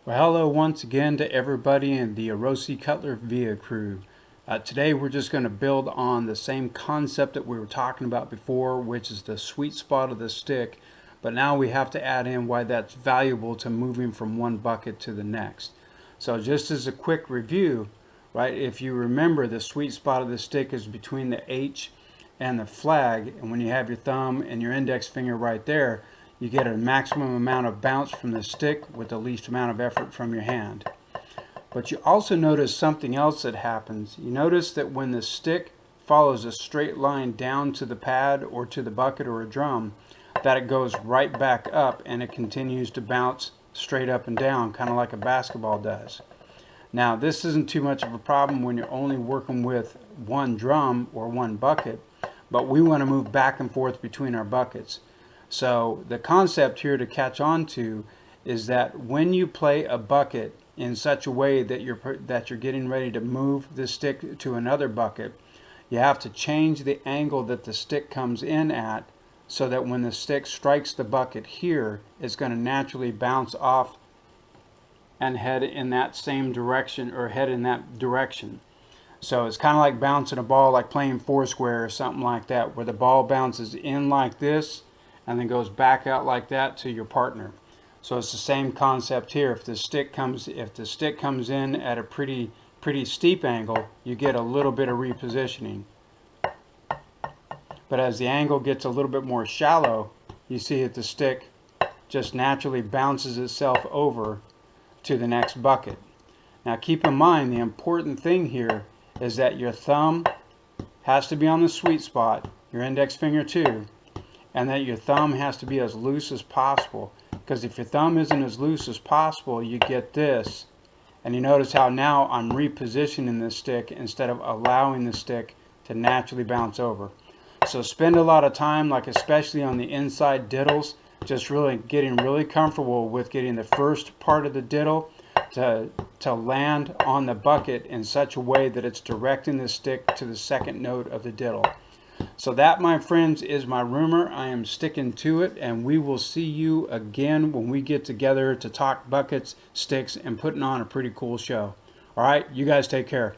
Well, hello once again to everybody in the Orosi Cutler Villa Crew. Today we're just going to build on the same concept that we were talking about before, which is the sweet spot of the stick, but now we have to add in why that's valuable to moving from one bucket to the next. So just as a quick review, right, if you remember, the sweet spot of the stick is between the H and the flag, and when you have your thumb and your index finger right there, you get a maximum amount of bounce from the stick with the least amount of effort from your hand. But you also notice something else that happens. You notice that when the stick follows a straight line down to the pad or to the bucket or a drum, that it goes right back up and it continues to bounce straight up and down, kind of like a basketball does. Now, this isn't too much of a problem when you're only working with one drum or one bucket, but we want to move back and forth between our buckets. So the concept here to catch on to is that when you play a bucket in such a way that you're getting ready to move the stick to another bucket, you have to change the angle that the stick comes in at, so that when the stick strikes the bucket here, it's going to naturally bounce off and head in that same direction, or head in that direction. So it's kind of like bouncing a ball, like playing foursquare or something like that, where the ball bounces in like this and then goes back out like that to your partner. So it's the same concept here. If the stick comes in at a pretty steep angle, you get a little bit of repositioning. But as the angle gets a little bit more shallow, you see that the stick just naturally bounces itself over to the next bucket. Now keep in mind, the important thing here is that your thumb has to be on the sweet spot, your index finger too, and that your thumb has to be as loose as possible. Because if your thumb isn't as loose as possible, you get this. And you notice how now I'm repositioning the stick instead of allowing the stick to naturally bounce over. So spend a lot of time, like especially on the inside diddles, just really getting really comfortable with getting the first part of the diddle to land on the bucket in such a way that it's directing the stick to the second note of the diddle. So that, my friends, is my rumor. I am sticking to it, and we will see you again when we get together to talk buckets, sticks, and putting on a pretty cool show. All right, you guys take care.